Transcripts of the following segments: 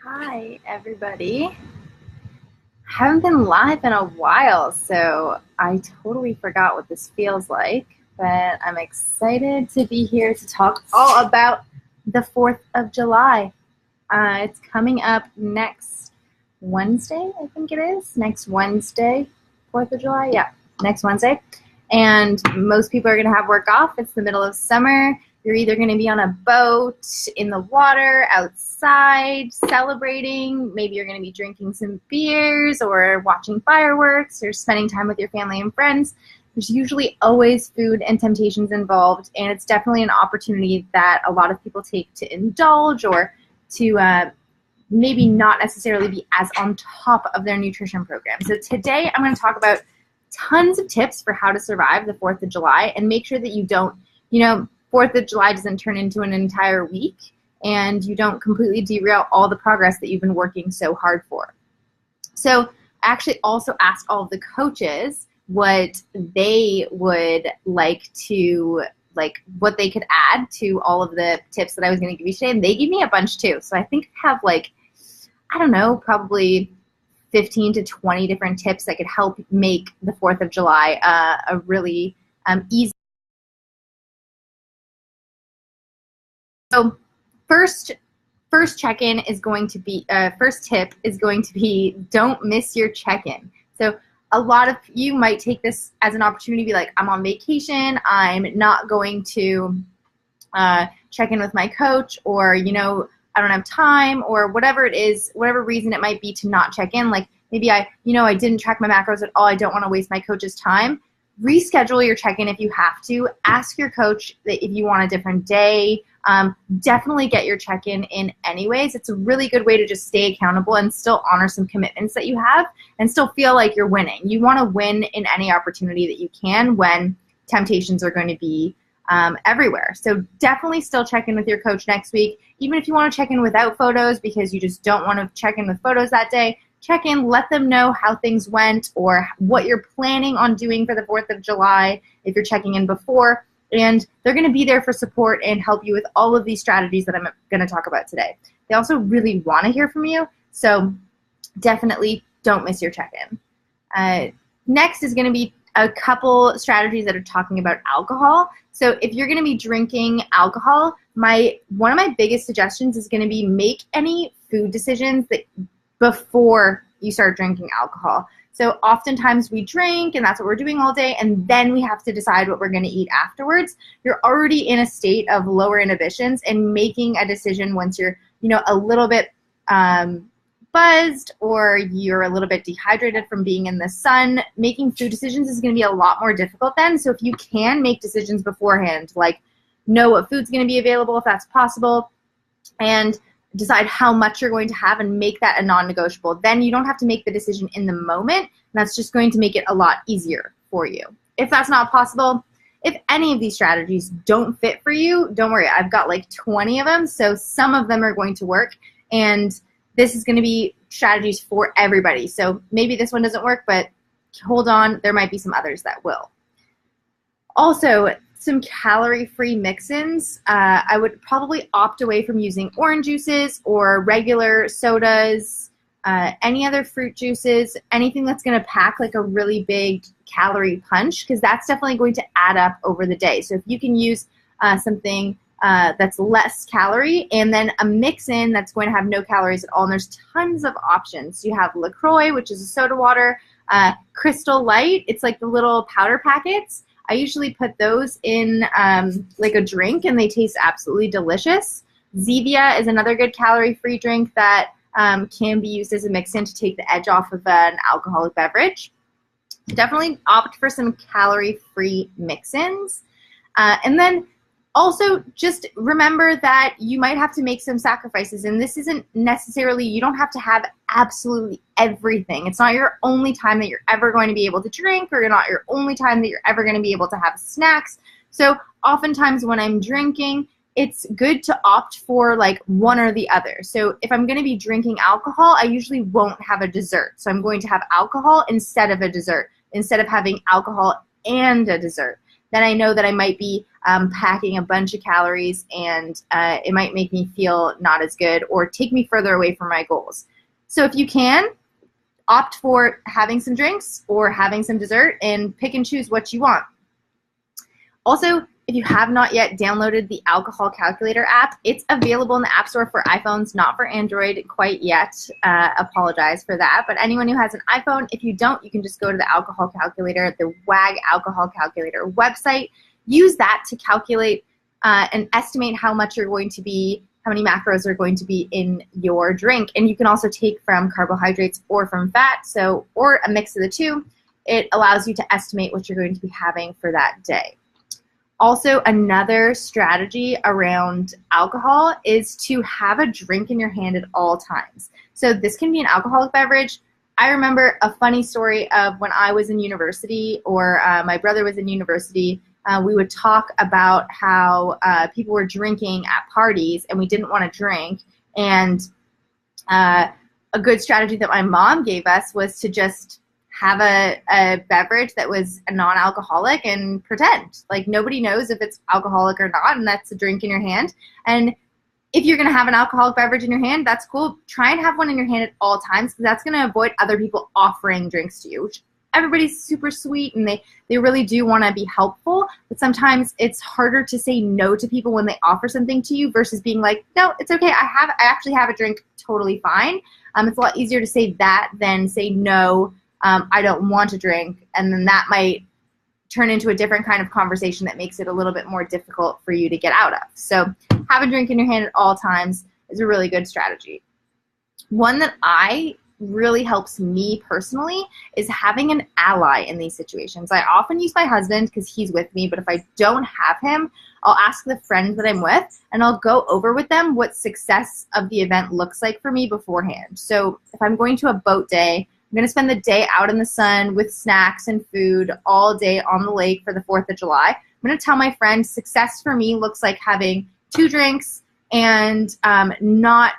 Hi, everybody. Haven't been live in a while, so I totally forgot what this feels like, but I'm excited to be here to talk all about the 4th of July. It's coming up next Wednesday, I think it is. Next Wednesday, 4th of July? Yeah, next Wednesday. And most people are going to have work off. It's the middle of summer. You're either going to be on a boat, in the water, outside, celebrating. Maybe you're going to be drinking some beers or watching fireworks or spending time with your family and friends. There's usually always food and temptations involved, and it's definitely an opportunity that a lot of people take to indulge or to maybe not necessarily be as on top of their nutrition program. So today I'm going to talk about tons of tips for how to survive the 4th of July and make sure that you don't, 4th of July doesn't turn into an entire week and you don't completely derail all the progress that you've been working so hard for. So I actually also asked all of the coaches what they would like to, what they could add to all of the tips that I was going to give you today, and they gave me a bunch too. So I think I have probably 15 to 20 different tips that could help make the 4th of July a really easy. So first check-in is going to be, first tip is going to be, don't miss your check-in. So a lot of you might take this as an opportunity to be like, I'm on vacation, I'm not going to check in with my coach, or, I don't have time, or whatever it is, whatever reason it might be to not check in. Like maybe I didn't track my macros at all, I don't want to waste my coach's time. Reschedule your check-in if you have to. Ask your coach that if you want a different day. Definitely get your check-in in anyways. It's a really good way to just stay accountable and still honor some commitments that you have and still feel like you're winning. You want to win in any opportunity that you can when temptations are going to be everywhere. So definitely still check in with your coach next week. Even if you want to check in without photos because you just don't want to check in with photos that day, check in, let them know how things went or what you're planning on doing for the 4th of July if you're checking in before. And they're going to be there for support and help you with all of these strategies that I'm going to talk about today. They also really want to hear from you, so definitely don't miss your check-in. Next is going to be a couple strategies that are talking about alcohol. So if you're going to be drinking alcohol, one of my biggest suggestions is going to be make any food decisions that before you start drinking alcohol. So oftentimes we drink and that's what we're doing all day, and then we have to decide what we're going to eat afterwards. You're already in a state of lower inhibitions, and making a decision once you're a little bit buzzed or you're a little bit dehydrated from being in the sun, making food decisions is going to be a lot more difficult then. So if you can make decisions beforehand, like know what food's going to be available if that's possible, and decide how much you're going to have and make that a non-negotiable, then you don't have to make the decision in the moment, and that's just going to make it a lot easier for you. If that's not possible, if any of these strategies don't fit for you, don't worry. I've got like 20 of them, so some of them are going to work, and this is going to be strategies for everybody. So maybe this one doesn't work, but hold on, there might be some others that will. Also, some calorie-free mix-ins. I would probably opt away from using orange juices or regular sodas, any other fruit juices, anything that's going to pack like a really big calorie punch, because that's definitely going to add up over the day. So if you can use something that's less calorie and then a mix-in that's going to have no calories at all, and there's tons of options. You have LaCroix, which is a soda water, Crystal Light, it's like the little powder packets. I usually put those in like a drink, and they taste absolutely delicious. Zevia is another good calorie-free drink that can be used as a mix-in to take the edge off of an alcoholic beverage. Definitely opt for some calorie-free mix-ins. And then also just remember that you might have to make some sacrifices, and this isn't necessarily, you don't have to have absolutely everything. It's not your only time that you're ever going to be able to drink, or not your only time that you're ever going to be able to have snacks. So oftentimes when I'm drinking, it's good to opt for like one or the other. So if I'm going to be drinking alcohol, I usually won't have a dessert. So I'm going to have alcohol instead of a dessert, instead of having alcohol and a dessert. Then I know that I might be packing a bunch of calories, and it might make me feel not as good or take me further away from my goals. So if you can, opt for having some drinks or having some dessert and pick and choose what you want. Also, if you have not yet downloaded the alcohol calculator app, it's available in the App Store for iPhones, not for Android quite yet. Apologize for that. But anyone who has an iPhone, if you don't, you can just go to the alcohol calculator, the WAG alcohol calculator website. Use that to calculate and estimate how much you're going to be, how many macros are going to be in your drink. And you can also take from carbohydrates or from fat, or a mix of the two. It allows you to estimate what you're going to be having for that day. Also, another strategy around alcohol is to have a drink in your hand at all times. So this can be an alcoholic beverage. I remember a funny story of when I was in university, or my brother was in university. We would talk about how people were drinking at parties and we didn't want to drink. And a good strategy that my mom gave us was to just have a beverage that was a non-alcoholic and pretend. Like nobody knows if it's alcoholic or not, and that's a drink in your hand. And if you're going to have an alcoholic beverage in your hand, that's cool. Try and have one in your hand at all times, because that's going to avoid other people offering drinks to you, which everybody's super sweet and they really do want to be helpful, but sometimes it's harder to say no to people when they offer something to you versus being like, no, it's okay, I actually have a drink, totally fine. It's a lot easier to say that than say no, I don't want to drink, and then that might turn into a different kind of conversation that makes it a little bit more difficult for you to get out of. So have a drink in your hand at all times is a really good strategy. One that really helps me personally is having an ally in these situations. I often use my husband because he's with me, but if I don't have him, I'll ask the friends that I'm with and I'll go over with them what success of the event looks like for me beforehand. So if I'm going to a boat day, I'm going to spend the day out in the sun with snacks and food all day on the lake for the 4th of July. I'm going to tell my friend success for me looks like having 2 drinks and not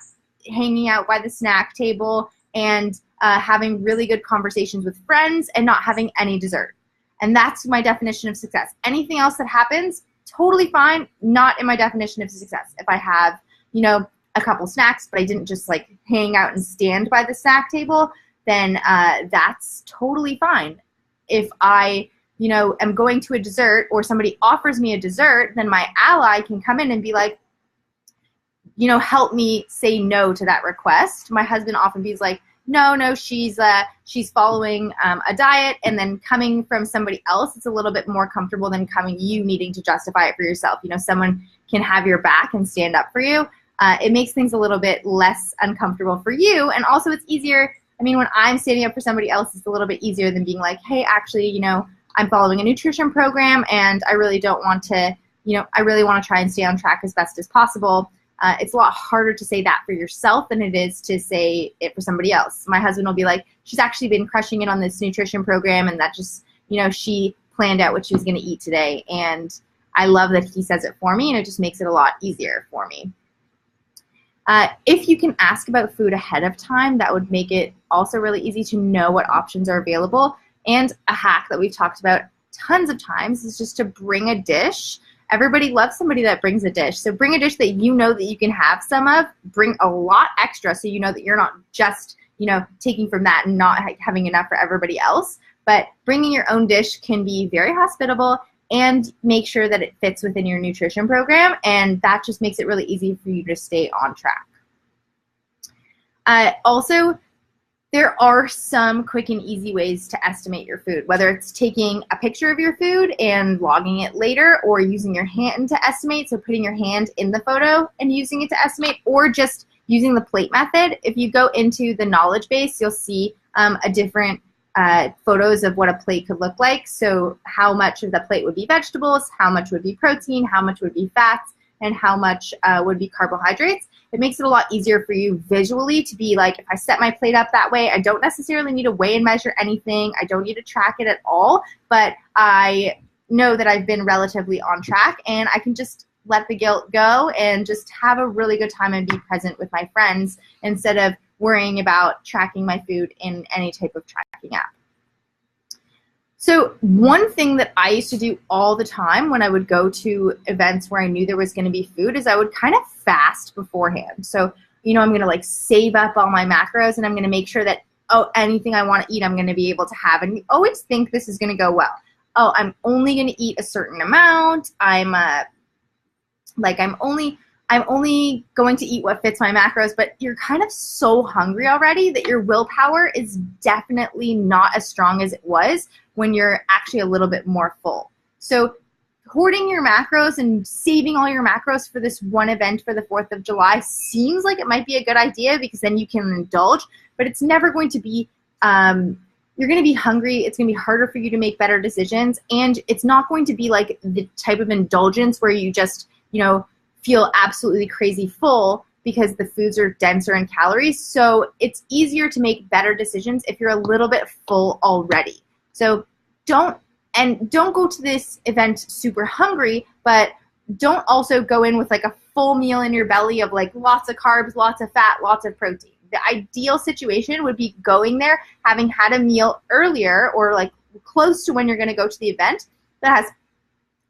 hanging out by the snack table and having really good conversations with friends and not having any dessert. And that's my definition of success. Anything else that happens, totally fine, not in my definition of success. If I have, a couple snacks, but I didn't just like hang out and stand by the snack table, then that's totally fine. If I, am going to a dessert or somebody offers me a dessert, then my ally can come in and be like, help me say no to that request. My husband often be like, no, she's following a diet, and then coming from somebody else, it's a little bit more comfortable than you needing to justify it for yourself. Someone can have your back and stand up for you. It makes things a little bit less uncomfortable for you, and also it's easier. When I'm standing up for somebody else, it's a little bit easier than being like, hey, actually, I'm following a nutrition program, and I really don't want to, I really want to try and stay on track as best as possible. It's a lot harder to say that for yourself than it is to say it for somebody else. My husband will be like, she's actually been crushing it on this nutrition program, and that just, she planned out what she was going to eat today. And I love that he says it for me, and it just makes it a lot easier for me. If you can ask about food ahead of time, that would make it also really easy to know what options are available. And a hack that we've talked about tons of times is just to bring a dish. Everybody loves somebody that brings a dish. So bring a dish that that you can have some of. Bring a lot extra so that you're not just, taking from that and not having enough for everybody else. But bringing your own dish can be very hospitable and make sure that it fits within your nutrition program, and that just makes it really easy for you to stay on track. Also, there are some quick and easy ways to estimate your food, whether it's taking a picture of your food and logging it later, or using your hand to estimate, so putting your hand in the photo and using it to estimate, or just using the plate method. If you go into the knowledge base, you'll see a different photos of what a plate could look like. So how much of the plate would be vegetables, how much would be protein, how much would be fats, and how much would be carbohydrates. It makes it a lot easier for you visually to be like, if I set my plate up that way, I don't necessarily need to weigh and measure anything. I don't need to track it at all, but I know that I've been relatively on track, and I can just let the guilt go and just have a really good time and be present with my friends instead of worrying about tracking my food in any type of tracking app. So one thing that I used to do all the time when I would go to events where I knew there was going to be food is I would kind of fast beforehand. So, I'm going to like save up all my macros, and I'm going to make sure that, anything I want to eat, I'm going to be able to have. And you always think this is going to go well. Oh, I'm only going to eat a certain amount. I'm only going to eat what fits my macros, but you're kind of so hungry already that your willpower is definitely not as strong as it was when you're actually a little bit more full. So hoarding your macros and saving all your macros for this one event for the 4th of July seems like it might be a good idea because then you can indulge, but it's never going to be, you're going to be hungry. It's going to be harder for you to make better decisions, and it's not going to be like the type of indulgence where you just, feel absolutely crazy full because the foods are denser in calories. So it's easier to make better decisions if you're a little bit full already. So don't go to this event super hungry, but don't also go in with like a full meal in your belly of like lots of carbs, lots of fat, lots of protein. The ideal situation would be going there, having had a meal earlier or like close to when you're going to go to the event that has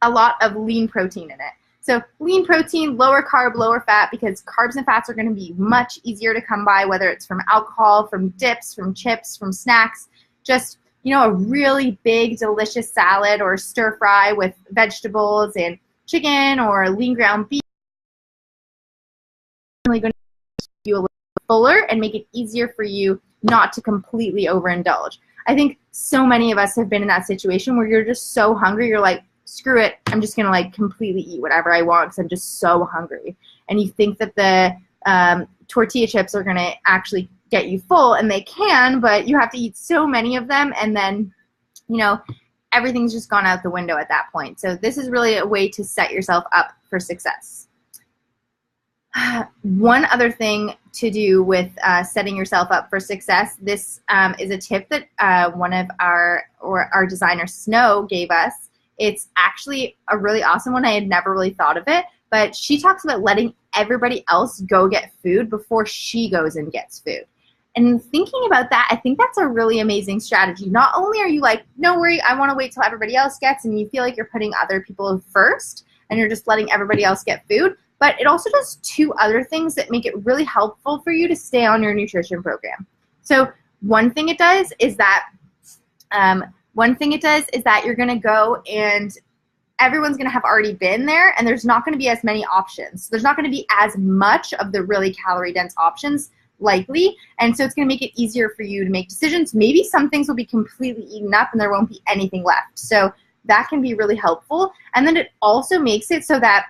a lot of lean protein in it. So lean protein, lower carb, lower fat, because carbs and fats are going to be much easier to come by, whether it's from alcohol, from dips, from chips, from snacks. Just, a really big, delicious salad or stir fry with vegetables and chicken or lean ground beef is really going to make you a little fuller and make it easier for you not to completely overindulge. I think so many of us have been in that situation where you're just so hungry, you're like, screw it, I'm just going to like completely eat whatever I want because I'm just so hungry. And you think that the tortilla chips are going to actually get you full, and they can, but you have to eat so many of them, and then, everything's just gone out the window at that point. So this is really a way to set yourself up for success. One other thing to do with setting yourself up for success, this is a tip that one of our designer, Snow, gave us. It's actually a really awesome one. I had never really thought of it, but she talks about letting everybody else go get food before she goes and gets food. And thinking about that, I think that's a really amazing strategy. Not only are you like, no worry, I want to wait till everybody else gets, and you feel like you're putting other people first and you're just letting everybody else get food, but it also does two other things that make it really helpful for you to stay on your nutrition program. So one thing it does is that you're going to go and everyone's going to have already been there, and there's not going to be as many options. So there's not going to be as much of the really calorie-dense options likely, and so it's going to make it easier for you to make decisions. Maybe some things will be completely eaten up and there won't be anything left. So that can be really helpful. And then it also makes it so that,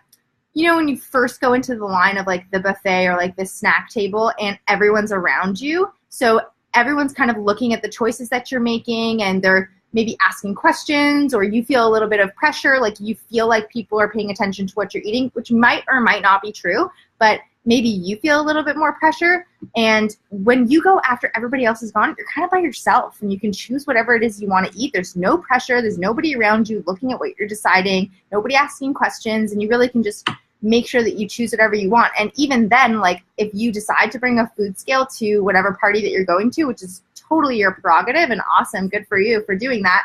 when you first go into the line of like the buffet or like the snack table and everyone's around you, so everyone's kind of looking at the choices that you're making, and they're maybe asking questions, or you feel a little bit of pressure, like you feel like people are paying attention to what you're eating, which might or might not be true, but maybe you feel a little bit more pressure. And when you go after everybody else is gone, you're kind of by yourself, and you can choose whatever it is you want to eat. There's no pressure. There's nobody around you looking at what you're deciding, nobody asking questions, and you really can just make sure that you choose whatever you want. And even then, like if you decide to bring a food scale to whatever party that you're going to, which is totally your prerogative and awesome, good for you for doing that,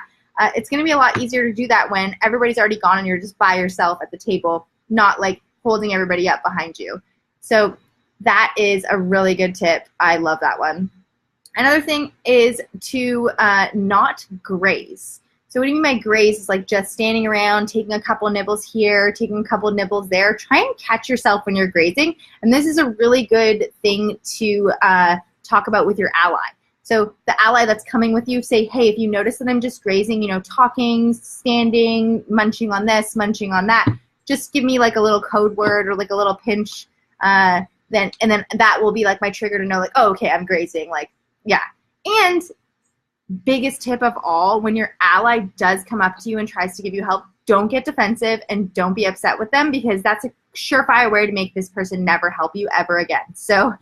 it's going to be a lot easier to do that when everybody's already gone and you're just by yourself at the table, not like holding everybody up behind you. So that is a really good tip. I love that one. Another thing is to not graze. So what do you mean by graze? Is like just standing around, taking a couple of nibbles here, taking a couple of nibbles there. Try and catch yourself when you're grazing. And this is a really good thing to talk about with your ally. So the ally that's coming with you, say, hey, if you notice that I'm just grazing, talking, standing, munching on this, munching on that, just give me like a little code word or like a little pinch. And then that will be like my trigger to know like, oh, okay, I'm grazing. Like, yeah. And biggest tip of all, when your ally does come up to you and tries to give you help, don't get defensive and don't be upset with them, because that's a surefire way to make this person never help you ever again. So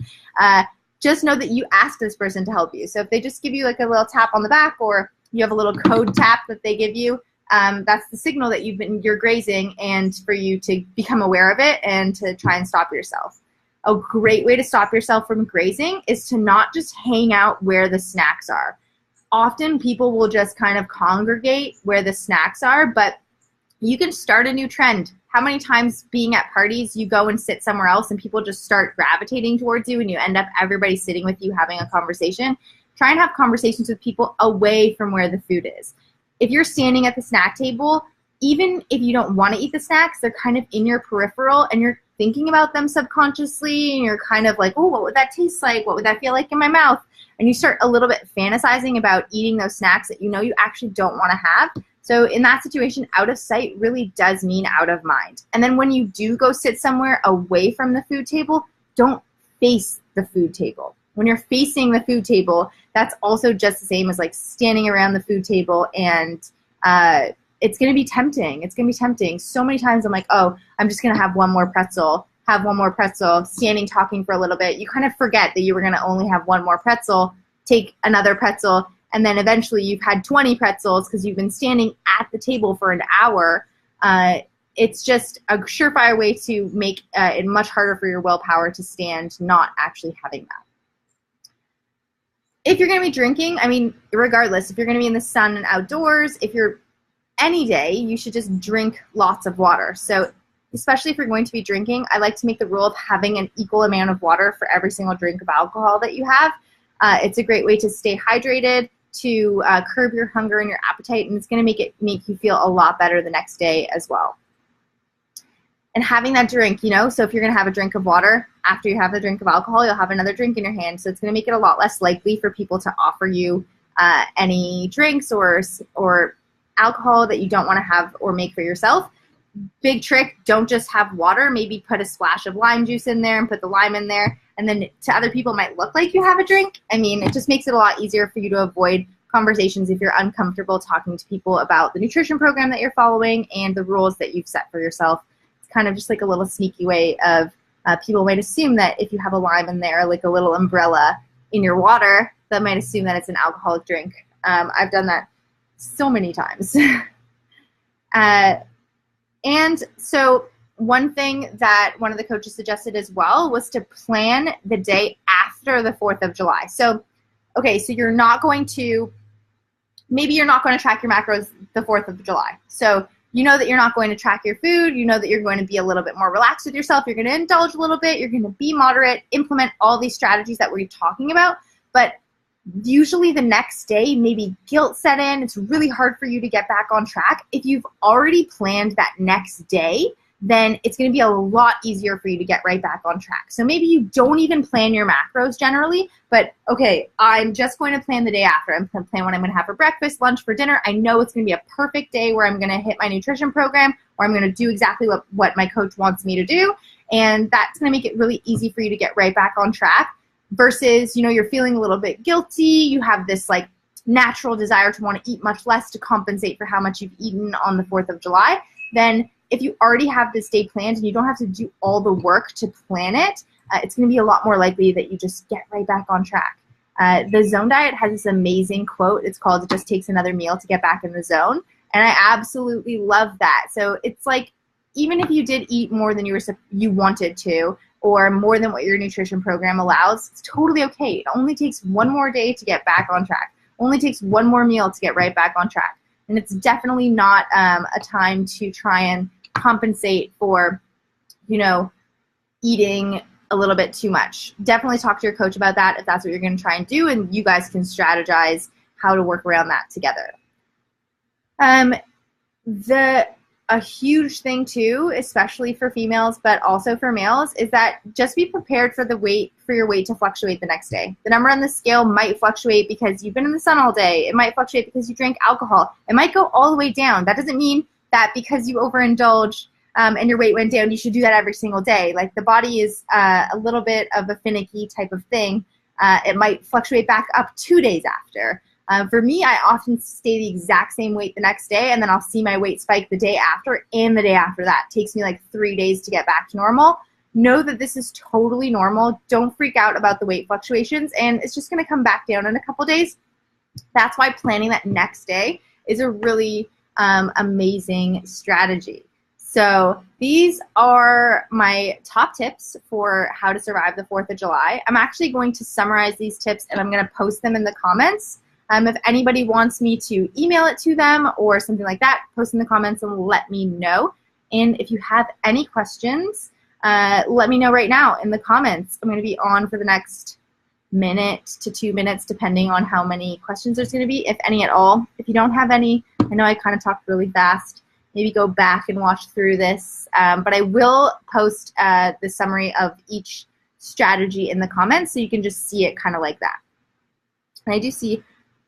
just know that you asked this person to help you. So if they just give you like a little tap on the back, or you have a little code tap that they give you, that's the signal that you're grazing, and for you to become aware of it and to try and stop yourself. A great way to stop yourself from grazing is to not just hang out where the snacks are. often people will just kind of congregate where the snacks are, but you can start a new trend. How many times being at parties, you go and sit somewhere else and people just start gravitating towards you and you end up everybody sitting with you having a conversation? Try and have conversations with people away from where the food is. If you're standing at the snack table, even if you don't want to eat the snacks, they're kind of in your peripheral and you're thinking about them subconsciously and you're kind of like, oh, what would that taste like? What would that feel like in my mouth? And you start a little bit fantasizing about eating those snacks that you know you actually don't want to have. So in that situation, out of sight really does mean out of mind. And then when you do go sit somewhere away from the food table, don't face the food table. When you're facing the food table, that's also just the same as like standing around the food table, and it's going to be tempting. It's going to be tempting. So many times I'm like, oh, I'm just going to have one more pretzel, standing talking for a little bit. You kind of forget that you were going to only have one more pretzel, take another pretzel, and then eventually you've had 20 pretzels because you've been standing at the table for an hour. It's just a surefire way to make it much harder for your willpower to stand not actually having that. If you're going to be drinking, I mean, regardless, if you're going to be in the sun and outdoors, if you're any day, you should just drink lots of water. So especially if you're going to be drinking, I like to make the rule of having an equal amount of water for every single drink of alcohol that you have. It's a great way to stay hydrated, to curb your hunger and your appetite, and it's going to make you feel a lot better the next day as well. And having that drink, you know, so if you're going to have a drink of water, after you have the drink of alcohol, you'll have another drink in your hand. So it's going to make it a lot less likely for people to offer you any drinks or alcohol that you don't want to have or make for yourself. Big trick, don't just have water. Maybe put a splash of lime juice in there and put the lime in there. And then to other people, it might look like you have a drink. I mean, it just makes it a lot easier for you to avoid conversations if you're uncomfortable talking to people about the nutrition program that you're following and the rules that you've set for yourself. Kind of just like a little sneaky way of people might assume that if you have a lime in there, like a little umbrella in your water, that might assume that it's an alcoholic drink. I've done that so many times. And so one thing that one of the coaches suggested as well was to plan the day after the 4th of July. So, okay, so maybe you're not going to track your macros the 4th of July. So you know that you're not going to track your food. You know that you're going to be a little bit more relaxed with yourself. You're going to indulge a little bit. You're going to be moderate, implement all these strategies that we're talking about. But usually the next day, maybe guilt set in. It's really hard for you to get back on track. If you've already planned that next day, then it's going to be a lot easier for you to get right back on track. So maybe you don't even plan your macros generally, but okay, I'm just going to plan the day after. I'm going to plan what I'm going to have for breakfast, lunch, for dinner. I know it's going to be a perfect day where I'm going to hit my nutrition program, or I'm going to do exactly what my coach wants me to do, and that's going to make it really easy for you to get right back on track versus, you know, you're feeling a little bit guilty. You have this like natural desire to want to eat much less to compensate for how much you've eaten on the 4th of July. Then if you already have this day planned and you don't have to do all the work to plan it, it's going to be a lot more likely that you just get right back on track. The Zone Diet has this amazing quote. It's called, "It just takes another meal to get back in the zone." And I absolutely love that. So it's like, even if you did eat more than you wanted to, or more than what your nutrition program allows, it's totally okay. It only takes one more day to get back on track. Only takes one more meal to get right back on track. And it's definitely not a time to try and compensate for, you know, eating a little bit too much. Definitely talk to your coach about that if that's what you're going to try and do, and you guys can strategize how to work around that together. A huge thing too, especially for females, but also for males, is that just be prepared for your weight to fluctuate the next day. The number on the scale might fluctuate because you've been in the sun all day. It might fluctuate because you drank alcohol. It might go all the way down. That doesn't mean that because you overindulged and your weight went down, you should do that every single day. Like, the body is a little bit of a finicky type of thing. It might fluctuate back up 2 days after. For me, I often stay the exact same weight the next day, and then I'll see my weight spike the day after and the day after that. It takes me like 3 days to get back to normal. Know that this is totally normal. Don't freak out about the weight fluctuations, and it's just going to come back down in a couple days. That's why planning that next day is a really amazing strategy. So these are my top tips for how to survive the 4th of July. I'm actually going to summarize these tips, and I'm going to post them in the comments. If anybody wants me to email it to them or something like that, post in the comments and let me know. And if you have any questions, let me know right now in the comments. I'm going to be on for the next minute to 2 minutes, depending on how many questions there's going to be, if any at all. If you don't have any, I know I kind of talked really fast. Maybe go back and watch through this. But I will post the summary of each strategy in the comments so you can just see it kind of like that. And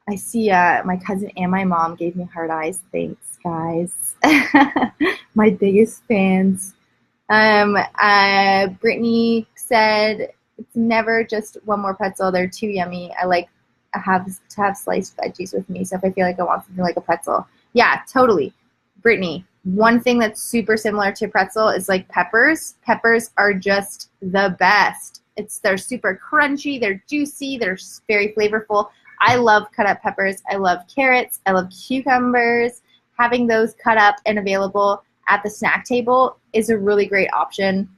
I see my cousin and my mom gave me heart eyes. Thanks, guys. My biggest fans. Brittany said, it's never just one more pretzel. They're too yummy. I have to have sliced veggies with me, so if I feel like I want something like a pretzel. Yeah, totally. Brittany, one thing that's super similar to pretzel is like peppers. Peppers are just the best. They're super crunchy, they're juicy, they're very flavorful. I love cut up peppers. I love carrots. I love cucumbers. Having those cut up and available at the snack table is a really great option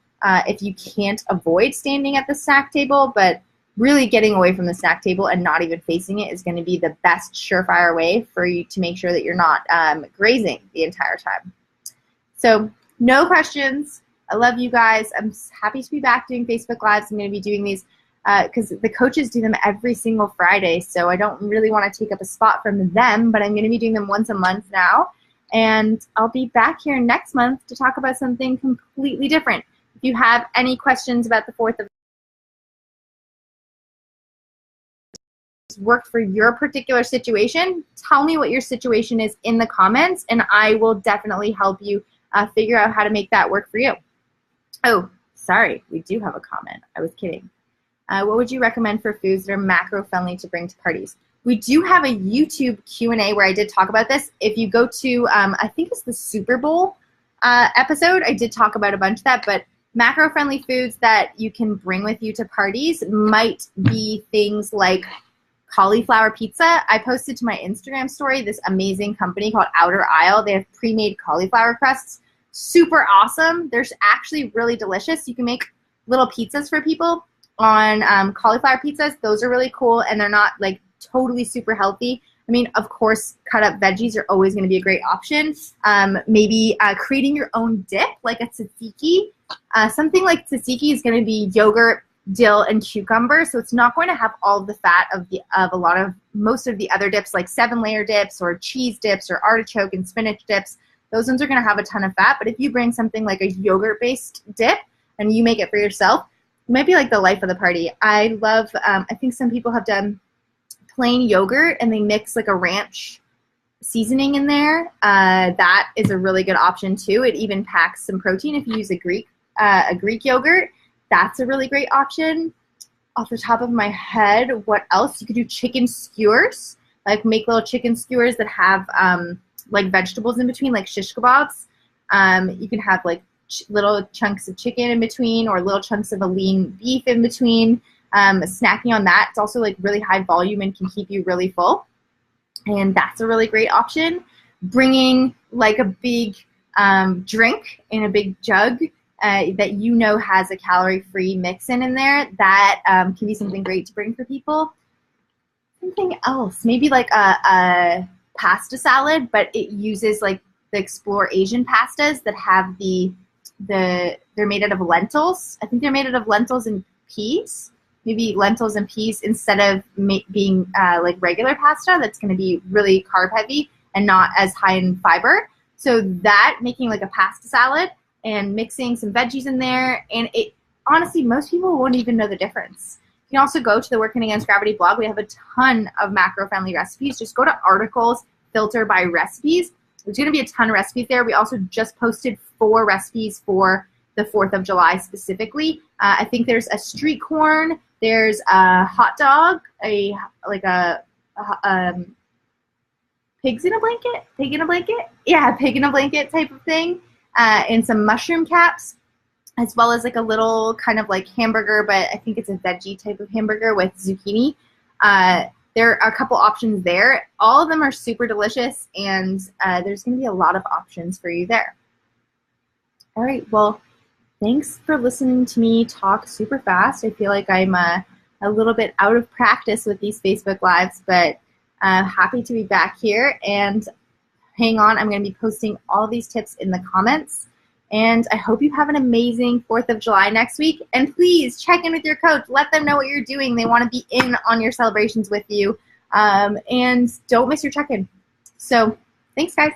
if you can't avoid standing at the snack table, but really getting away from the snack table and not even facing it is going to be the best surefire way for you to make sure that you're not grazing the entire time. So no questions. I love you guys. I'm happy to be back doing Facebook Lives. I'm going to be doing these because the coaches do them every single Friday, so I don't really want to take up a spot from them, but I'm going to be doing them once a month now. And I'll be back here next month to talk about something completely different. If you have any questions about the 4th of worked for your particular situation, tell me what your situation is in the comments, and I will definitely help you figure out how to make that work for you. Oh, sorry, we do have a comment. I was kidding. What would you recommend for foods that are macro-friendly to bring to parties? We do have a YouTube Q&A where I did talk about this. If you go to, I think it's the Super Bowl episode, I did talk about a bunch of that, but macro-friendly foods that you can bring with you to parties might be things like cauliflower pizza. I posted to my Instagram story this amazing company called Outer Isle. They have pre-made cauliflower crusts. Super awesome. They're actually really delicious. You can make little pizzas for people on cauliflower pizzas. Those are really cool, and they're not like totally super healthy. I mean, of course, cut up veggies are always going to be a great option. Maybe creating your own dip, like a tzatziki. Something like tzatziki is going to be yogurt, dill, and cucumber, so it's not going to have all of the fat of most of the other dips, like 7-layer dips or cheese dips or artichoke and spinach dips. Those ones are going to have a ton of fat, but if you bring something like a yogurt-based dip and you make it for yourself, it might be like the life of the party. I love, I think some people have done plain yogurt and they mix like a ranch seasoning in there. That is a really good option too. It even packs some protein if you use a Greek yogurt. That's a really great option. Off the top of my head, what else? You could do chicken skewers, like make little chicken skewers that have like vegetables in between, like shish kebabs. You can have like little chunks of chicken in between or little chunks of a lean beef in between. Snacking on that, it's also like really high volume and can keep you really full. And that's a really great option. Bringing like a big drink in a big jug that you know has a calorie-free mix-in there, that can be something great to bring for people. Something else, maybe like a pasta salad, but it uses like the Explore Asian pastas that have they're made out of lentils. I think they're made out of lentils and peas. Maybe lentils and peas instead of being like regular pasta that's going to be really carb heavy and not as high in fiber. So that, making like a pasta salad and mixing some veggies in there, and it honestly, most people won't even know the difference. You can also go to the Working Against Gravity blog. We have a ton of macro-friendly recipes. Just go to articles, filter by recipes. There's going to be a ton of recipes there. We also just posted 4 recipes for the 4th of July specifically. I think there's a street corn, there's a hot dog, pig in a blanket? Yeah, pig in a blanket type of thing, and some mushroom caps, as well as like a little kind of like hamburger, but I think it's a veggie type of hamburger with zucchini. There are a couple options there. All of them are super delicious, and there's going to be a lot of options for you there. All right, well, thanks for listening to me talk super fast. I feel like I'm a little bit out of practice with these Facebook Lives, but Happy to be back here, and hang on, I'm going to be posting all these tips in the comments. And I hope you have an amazing 4th of July next week. And please check in with your coach. Let them know what you're doing. They want to be in on your celebrations with you. And don't miss your check-in. So thanks, guys.